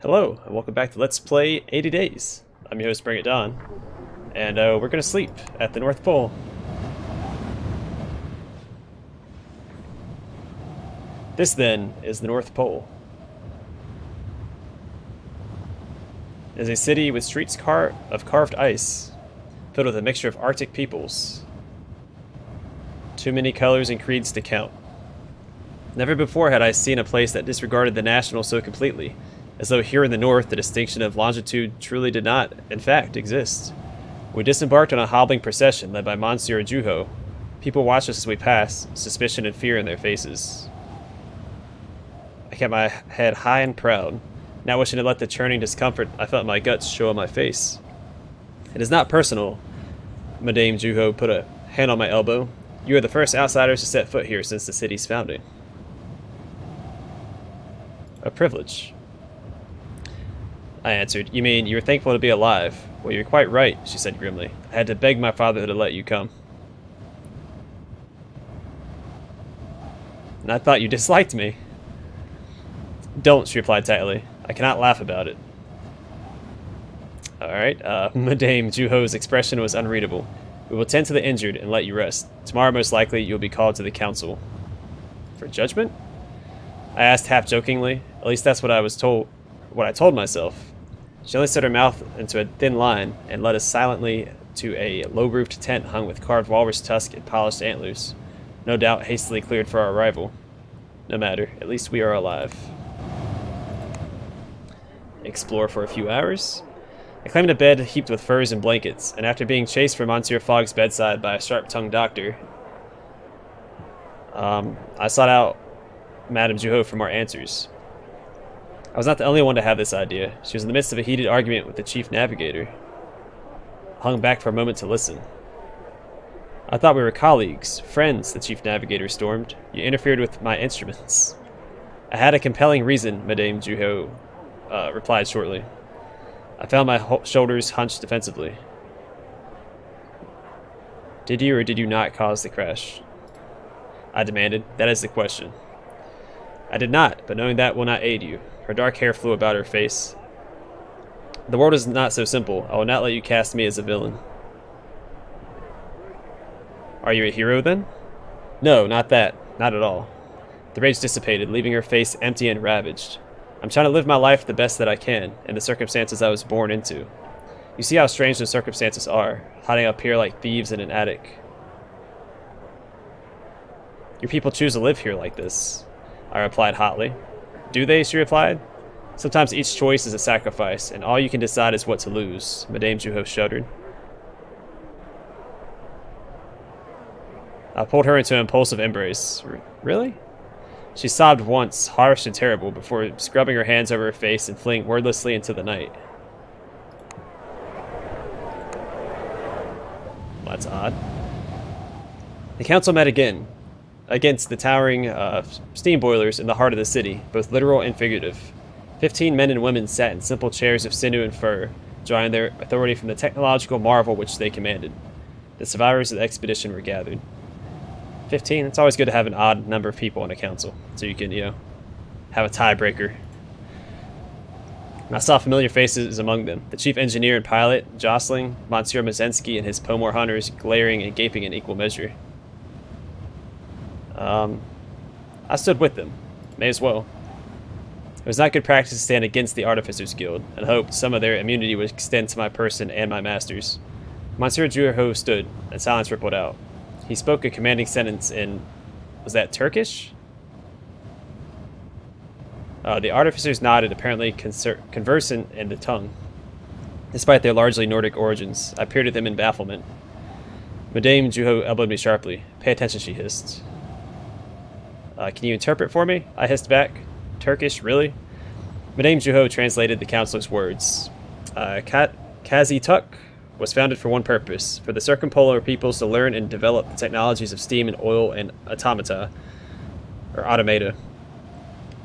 Hello, and welcome back to Let's Play 80 Days. I'm your host, BringItDon, and we're going to sleep at the North Pole. This, then, is the North Pole. It is a city with streets of carved ice, filled with a mixture of Arctic peoples. Too many colors and creeds to count. Never before had I seen a place that disregarded the national so completely, as though here in the north the distinction of longitude truly did not, in fact, exist. We disembarked on a hobbling procession led by Monsieur Juho. People watched us as we passed, suspicion and fear in their faces. I kept my head high and proud, not wishing to let the churning discomfort I felt in my guts show on my face. It is not personal. Madame Juho put a hand on my elbow. You are the first outsiders to set foot here since the city's founding. A privilege, I answered. You mean you were thankful to be alive? Well, you're quite right, she said grimly. I had to beg my father to let you come. And I thought you disliked me. Don't, she replied tightly. I cannot laugh about it. Alright, Madame Juho's expression was unreadable. We will tend to the injured and let you rest. Tomorrow, most likely, you'll be called to the council. For judgment? I asked half-jokingly. At least that's what I told myself. She only set her mouth into a thin line and led us silently to a low-roofed tent hung with carved walrus tusk and polished antlers. No doubt hastily cleared for our arrival. No matter, at least we are alive. Explore for a few hours. I claimed a bed heaped with furs and blankets, and after being chased from Monsieur Fogg's bedside by a sharp-tongued doctor, I sought out Madame Juho for more answers. I was not the only one to have this idea. She was in the midst of a heated argument with the chief navigator. I hung back for a moment to listen. I thought we were colleagues, friends, the chief navigator stormed. You interfered with my instruments. I had a compelling reason, Madame Juho replied shortly. I found my shoulders hunched defensively. Did you or did you not cause the crash? I demanded. That is the question. I did not, but knowing that will not aid you. Her dark hair flew about her face. The world is not so simple. I will not let you cast me as a villain. Are you a hero, then? No, not that. Not at all. The rage dissipated, leaving her face empty and ravaged. I'm trying to live my life the best that I can, in the circumstances I was born into. You see how strange those circumstances are, hiding up here like thieves in an attic. Your people choose to live here like this, I replied hotly. Do they? She replied. Sometimes each choice is a sacrifice, and all you can decide is what to lose, Madame Juho shuddered. I pulled her into an impulsive embrace. Really? She sobbed once, harsh and terrible, before scrubbing her hands over her face and fleeing wordlessly into the night. Well, that's odd. The council met again, against the towering steam boilers in the heart of the city, both literal and figurative. 15 men and women sat in simple chairs of sinew and fur, drawing their authority from the technological marvel which they commanded. The survivors of the expedition were gathered. 15? It's always good to have an odd number of people on a council, so you can, have a tiebreaker. I saw familiar faces among them. The chief engineer and pilot, jostling, Monsieur Mazensky and his Pomor hunters glaring and gaping in equal measure. I stood with them. May as well. It was not good practice to stand against the Artificers Guild, and hoped some of their immunity would extend to my person and my masters. Monsieur Juho stood, and silence rippled out. He spoke a commanding sentence in... was that Turkish? The Artificers nodded, apparently conversant in the tongue. Despite their largely Nordic origins, I peered at them in bafflement. Madame Juho elbowed me sharply. Pay attention, she hissed. Can you interpret for me? I hissed back. Turkish, really? Madame Juho translated the counselor's words. Kazituk was founded for one purpose, for the circumpolar peoples to learn and develop the technologies of steam and oil and automata,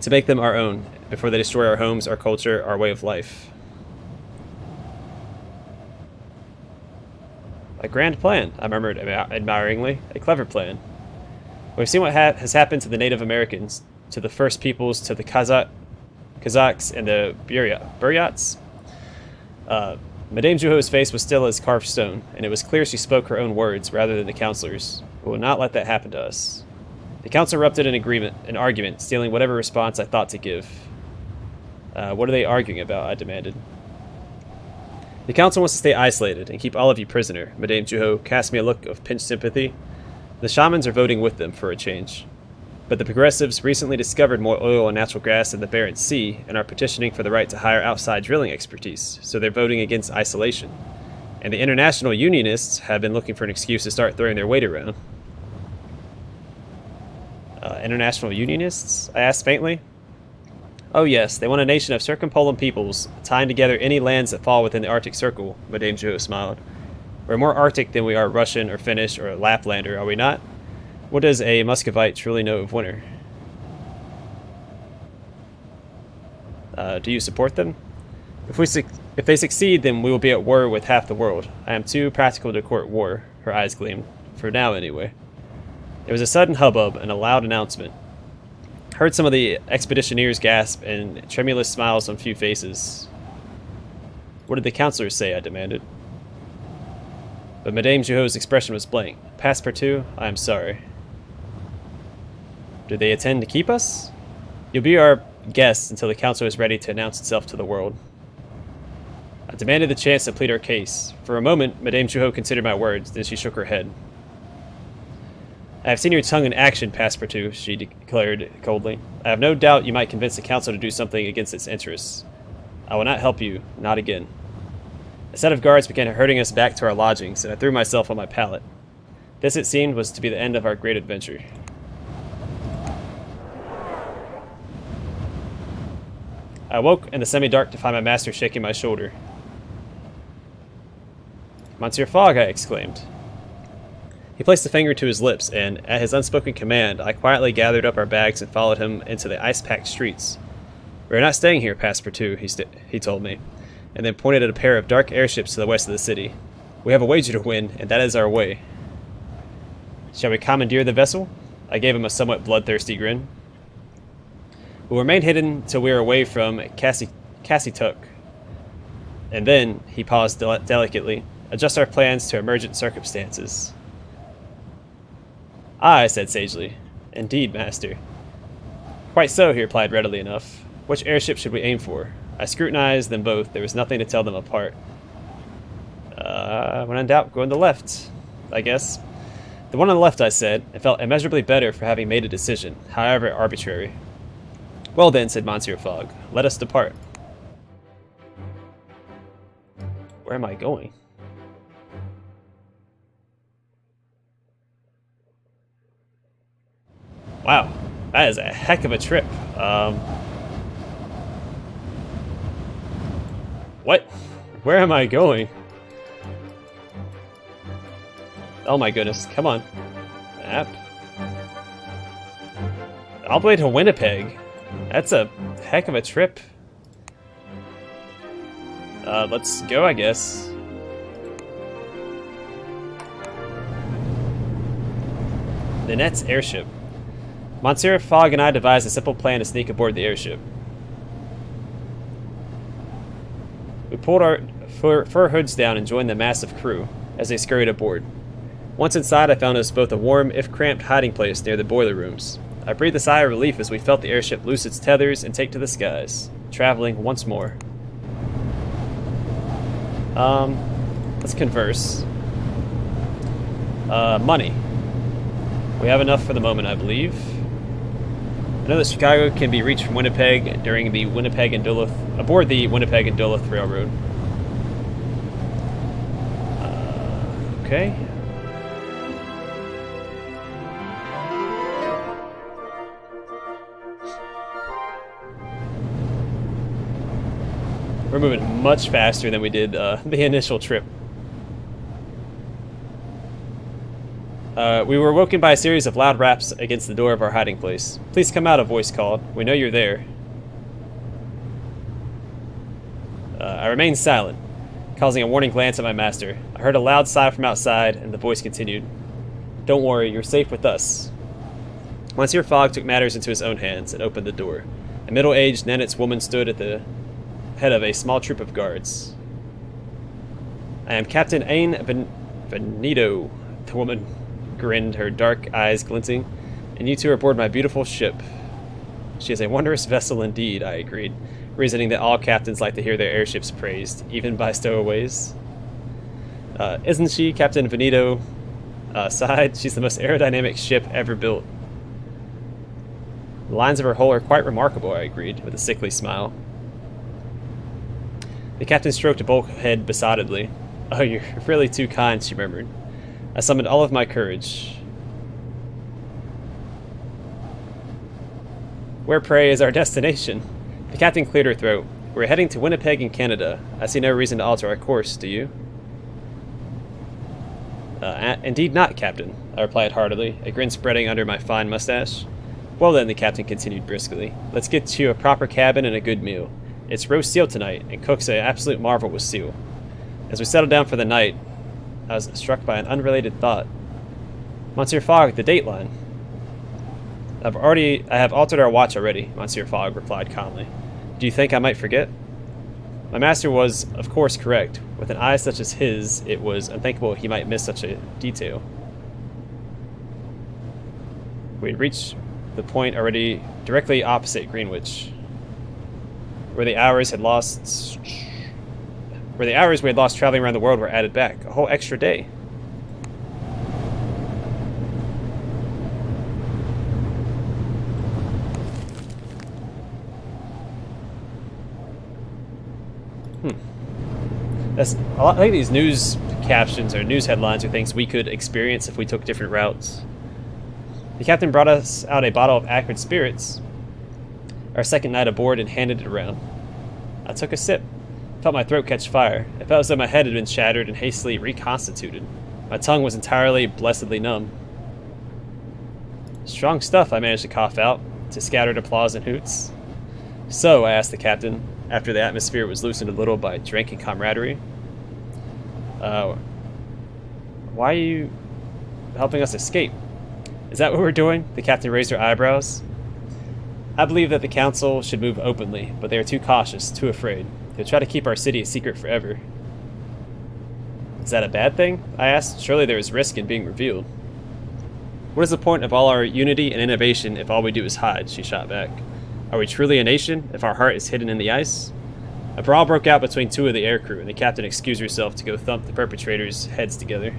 to make them our own, before they destroy our homes, our culture, our way of life. A grand plan, I murmured admiringly. A clever plan. We've seen what has happened to the Native Americans, to the First Peoples, to the Kazakhs, and the Buryats. Madame Juho's face was still as carved stone, and it was clear she spoke her own words rather than the councillor's. We will not let that happen to us. The council erupted an argument, stealing whatever response I thought to give. What are they arguing about? I demanded. The council wants to stay isolated and keep all of you prisoner. Madame Juho cast me a look of pinched sympathy. The shamans are voting with them for a change. But the progressives recently discovered more oil and natural gas in the Barents Sea and are petitioning for the right to hire outside drilling expertise, so they're voting against isolation. And the international unionists have been looking for an excuse to start throwing their weight around. International unionists? I asked faintly. Oh yes, they want a nation of circumpolar peoples, tying together any lands that fall within the Arctic Circle, Madame Juho smiled. We're more Arctic than we are Russian or Finnish or Laplander, are we not? What does a Muscovite truly know of winter? Do you support them? If they succeed, then we will be at war with half the world. I am too practical to court war, her eyes gleamed. For now, anyway. There was a sudden hubbub and a loud announcement. Heard some of the expeditioneers gasp and tremulous smiles on few faces. What did the councillors say? I demanded. But Madame Juho's expression was blank. Passepartout, I am sorry. Do they intend to keep us? You'll be our guests until the council is ready to announce itself to the world. I demanded the chance to plead our case. For a moment, Madame Juho considered my words, then she shook her head. I have seen your tongue in action, Passepartout, she declared coldly. I have no doubt you might convince the council to do something against its interests. I will not help you, not again. A set of guards began herding us back to our lodgings, and I threw myself on my pallet. This, it seemed, was to be the end of our great adventure. I awoke in the semi-dark to find my master shaking my shoulder. Monsieur Fogg, I exclaimed. He placed a finger to his lips, and, at his unspoken command, I quietly gathered up our bags and followed him into the ice-packed streets. We are not staying here, Passepartout, he told me, and then pointed at a pair of dark airships to the west of the city. We have a wager to win, and that is our way. Shall we commandeer the vessel? I gave him a somewhat bloodthirsty grin. We'll remain hidden till we are away from Cassituk. And then, he paused delicately, adjust our plans to emergent circumstances. Ah, I said sagely. Indeed, master. Quite so, he replied readily enough. Which airship should we aim for? I scrutinized them both. There was nothing to tell them apart. When in doubt, go on the left, I guess. The one on the left, I said, and felt immeasurably better for having made a decision, however arbitrary. Well then, said Monsieur Fogg, let us depart. Where am I going? Wow, that is a heck of a trip. What? Where am I going? Oh my goodness, come on. Map. All the way to Winnipeg. That's a heck of a trip. Let's go, I guess. The Net's airship. Monsieur Fogg and I devised a simple plan to sneak aboard the airship. We pulled our fur hoods down and joined the massive crew as they scurried aboard. Once inside, I found us both a warm, if cramped, hiding place near the boiler rooms. I breathed a sigh of relief as we felt the airship loose its tethers and take to the skies, traveling once more. Let's converse. Money. We have enough for the moment, I believe. I know that Chicago can be reached from Winnipeg during the Winnipeg and Duluth, aboard the Winnipeg and Duluth Railroad. Okay. We're moving much faster than we did the initial trip. We were woken by a series of loud raps against the door of our hiding place. Please come out, a voice called. We know you're there. I remained silent, causing a warning glance at my master. I heard a loud sigh from outside, and the voice continued. Don't worry, you're safe with us. Monsieur Fogg took matters into his own hands and opened the door. An A middle-aged Nenet's woman stood at the head of a small troop of guards. I am Captain Ain Benito. The woman grinned, her dark eyes glinting. And you two are aboard my beautiful ship. She is a wondrous vessel indeed, I agreed, reasoning that all captains like to hear their airships praised, even by stowaways. Isn't she? Captain Benito sighed. She's the most aerodynamic ship ever built. The lines of her hull are quite remarkable, I agreed, with a sickly smile. The captain stroked a bulkhead besottedly. Oh, you're really too kind, she murmured. I summoned all of my courage. Where, pray, is our destination? The captain cleared her throat. We're heading to Winnipeg in Canada. I see no reason to alter our course, do you? Indeed not, Captain, I replied heartily, a grin spreading under my fine mustache. Well then, the captain continued briskly, let's get you a proper cabin and a good meal. It's roast seal tonight, and cook's an absolute marvel with seal. As we settled down for the night, I was struck by an unrelated thought. Monsieur Fogg, the dateline. I have altered our watch already, Monsieur Fogg replied calmly. Do you think I might forget? My master was, of course, correct. With an eye such as his, it was unthinkable he might miss such a detail. We had reached the point already directly opposite Greenwich, where the hours we had lost traveling around the world were added back. A whole extra day. I think these news captions or news headlines are things we could experience if we took different routes. The captain brought us out a bottle of acrid spirits, our second night aboard, and handed it around. I took a sip, felt my throat catch fire. It felt as though my head had been shattered and hastily reconstituted. My tongue was entirely blessedly numb. Strong stuff, I managed to cough out, to scattered applause and hoots. So, I asked the captain, after the atmosphere was loosened a little by drink and camaraderie, why are you helping us escape? Is that what we're doing? The captain raised her eyebrows. I believe that the council should move openly, but they are too cautious, too afraid. They'll try to keep our city a secret forever. Is that a bad thing? I asked. Surely there is risk in being revealed. What is the point of all our unity and innovation if all we do is hide? She shot back. Are we truly a nation if our heart is hidden in the ice? A brawl broke out between two of the aircrew, and the captain excused herself to go thump the perpetrators' heads together.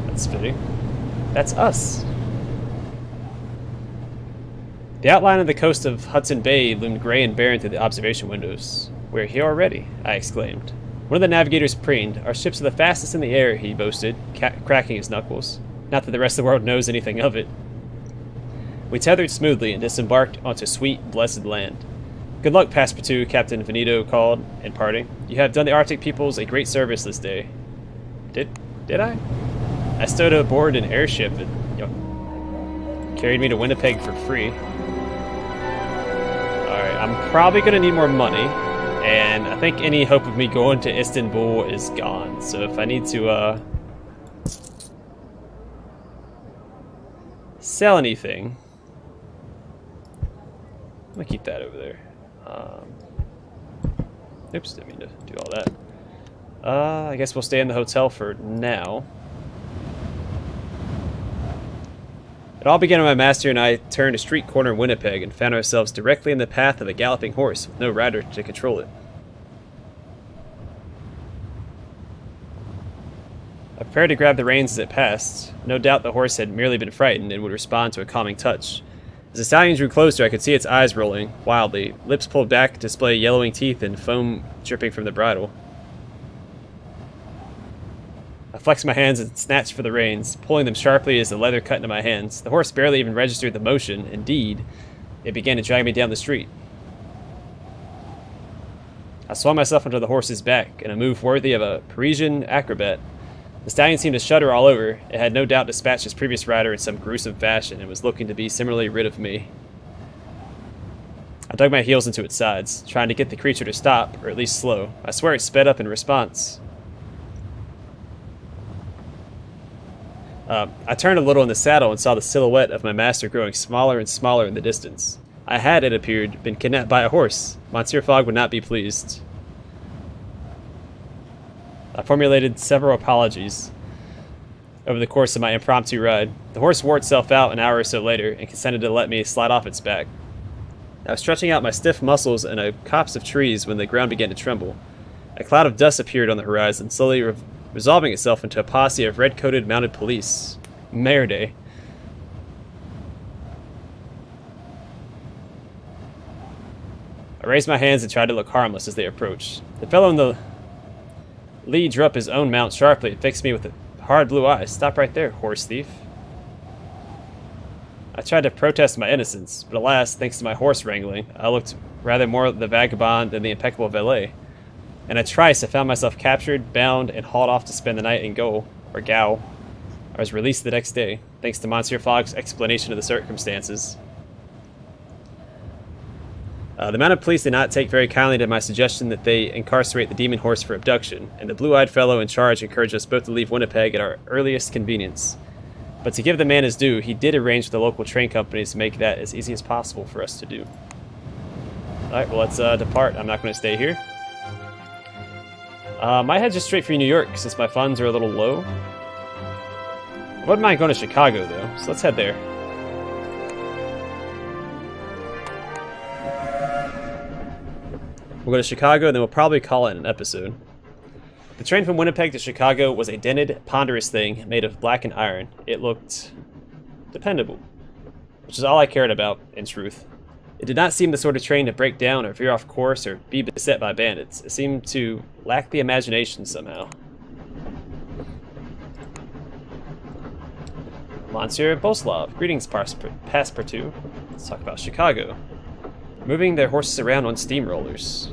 That's fitting. That's us. The outline of the coast of Hudson Bay loomed gray and barren through the observation windows. We're here already, I exclaimed. One of the navigators preened. Our ships are the fastest in the air, he boasted, cracking his knuckles. Not that the rest of the world knows anything of it. We tethered smoothly and disembarked onto sweet, blessed land. Good luck, Passepartout, Captain Benito called, in parting. You have done the Arctic peoples a great service this day. Did I? I stowed aboard an airship that carried me to Winnipeg for free. Alright, I'm probably going to need more money, and I think any hope of me going to Istanbul is gone. So if I need to sell anything, I'm going to keep that over there. Oops, didn't mean to do all that. I guess we'll stay in the hotel for now. It all began when my master and I turned a street corner in Winnipeg and found ourselves directly in the path of a galloping horse with no rider to control it. I prepared to grab the reins as it passed. No doubt the horse had merely been frightened and would respond to a calming touch. As the stallion drew closer, I could see its eyes rolling wildly, lips pulled back to display yellowing teeth and foam dripping from the bridle. I flexed my hands and snatched for the reins, pulling them sharply as the leather cut into my hands. The horse barely even registered the motion. Indeed, it began to drag me down the street. I swung myself onto the horse's back in a move worthy of a Parisian acrobat. The stallion seemed to shudder all over. It had no doubt dispatched its previous rider in some gruesome fashion and was looking to be similarly rid of me. I dug my heels into its sides, trying to get the creature to stop, or at least slow. I swear it sped up in response. I turned a little in the saddle and saw the silhouette of my master growing smaller and smaller in the distance. I had, it appeared, been kidnapped by a horse. Monsieur Fogg would not be pleased. I formulated several apologies over the course of my impromptu ride. The horse wore itself out an hour or so later and consented to let me slide off its back. I was stretching out my stiff muscles in a copse of trees when the ground began to tremble. A cloud of dust appeared on the horizon, slowly resolving itself into a posse of red-coated mounted police. Merde. I raised my hands and tried to look harmless as they approached. The fellow in the lead drew up his own mount sharply and fixed me with hard blue eyes. Stop right there, horse thief. I tried to protest my innocence, but alas, thanks to my horse wrangling, I looked rather more the vagabond than the impeccable valet. In a trice, I found myself captured, bound, and hauled off to spend the night in Gaol, or Gao. I was released the next day, thanks to Monsieur Fogg's explanation of the circumstances. The mounted police did not take very kindly to my suggestion that they incarcerate the demon horse for abduction, and the blue-eyed fellow in charge encouraged us both to leave Winnipeg at our earliest convenience. But to give the man his due, he did arrange with the local train companies to make that as easy as possible for us to do. Alright, well, let's depart. I'm not going to stay here. Might head just straight for New York, since my funds are a little low. I wouldn't mind going to Chicago, though, so let's head there. We'll go to Chicago, and then we'll probably call it an episode. The train from Winnipeg to Chicago was a dented, ponderous thing made of blackened iron. It looked dependable, which is all I cared about, in truth. It did not seem the sort of train to break down or veer off course or be beset by bandits. It seemed to lack the imagination somehow. Monsieur Boslov, greetings, Passepartout. Let's talk about Chicago. Moving their horses around on steamrollers.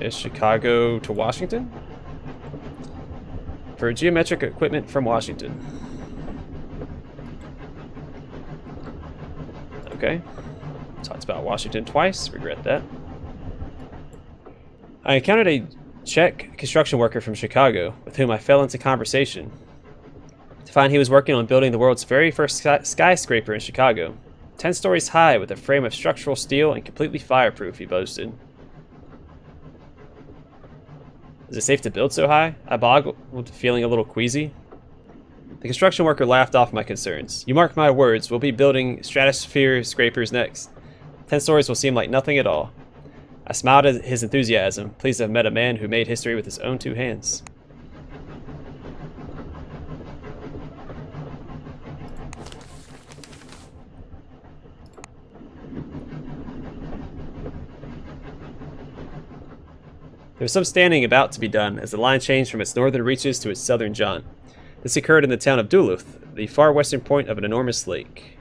Is Chicago to Washington? For geometric equipment from Washington. Okay. Talked about Washington twice. Regret that. I encountered a Czech construction worker from Chicago with whom I fell into conversation to find he was working on building the world's very first skyscraper in Chicago. 10 stories high with a frame of structural steel and completely fireproof, he boasted. Is it safe to build so high? I boggled, feeling a little queasy. The construction worker laughed off my concerns. You mark my words, we'll be building stratosphere scrapers next. 10 stories will seem like nothing at all. I smiled at his enthusiasm, pleased to have met a man who made history with his own 2 hands. There was some standing about to be done as the line changed from its northern reaches to its southern jaunt. This occurred in the town of Duluth, the far western point of an enormous lake,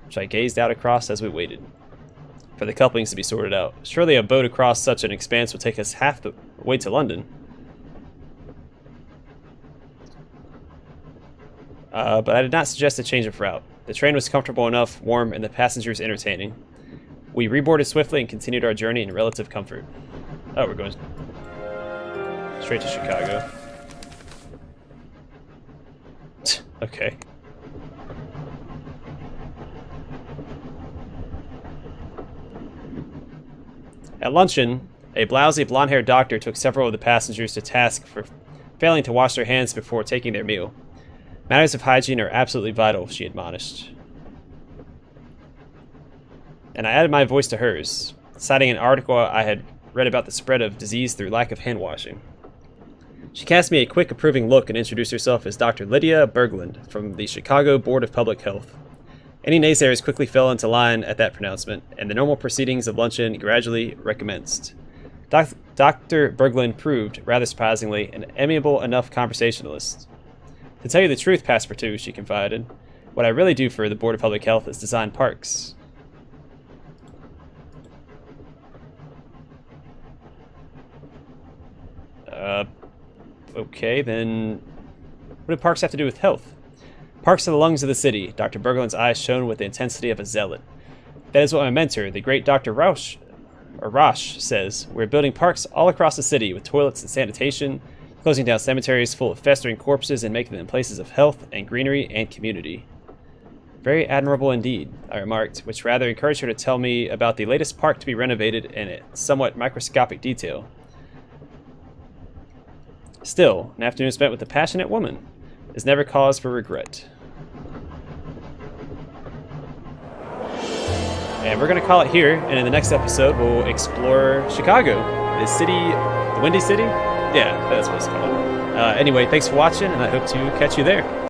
which I gazed out across as we waited for the couplings to be sorted out. Surely a boat across such an expanse would take us half the way to London. But I did not suggest a change of route. The train was comfortable enough, warm, and the passengers entertaining. We reboarded swiftly and continued our journey in relative comfort. Oh, we're going straight to Chicago. Okay. At luncheon, a blousy, blonde-haired doctor took several of the passengers to task for failing to wash their hands before taking their meal. Matters of hygiene are absolutely vital, she admonished. And I added my voice to hers, citing an article I had read about the spread of disease through lack of hand washing. She cast me a quick, approving look and introduced herself as Dr. Lydia Berglund from the Chicago Board of Public Health. Any naysayers quickly fell into line at that pronouncement, and the normal proceedings of luncheon gradually recommenced. Dr. Berglund proved, rather surprisingly, an amiable enough conversationalist. To tell you the truth, Passepartout, she confided, what I really do for the Board of Public Health is design parks. Okay, then what do parks have to do with health? Parks are the lungs of the city. Dr. Berglund's eyes shone with the intensity of a zealot. That is what my mentor, the great Dr. Rausch says. We're building parks all across the city with toilets and sanitation, closing down cemeteries full of festering corpses and making them places of health and greenery and community. Very admirable indeed, I remarked, which rather encouraged her to tell me about the latest park to be renovated in somewhat microscopic detail. Still, an afternoon spent with a passionate woman is never cause for regret. And we're going to call it here, and in the next episode we'll explore Chicago, the city, the Windy City? Yeah, that's what it's called. Anyway, thanks for watching, and I hope to catch you there.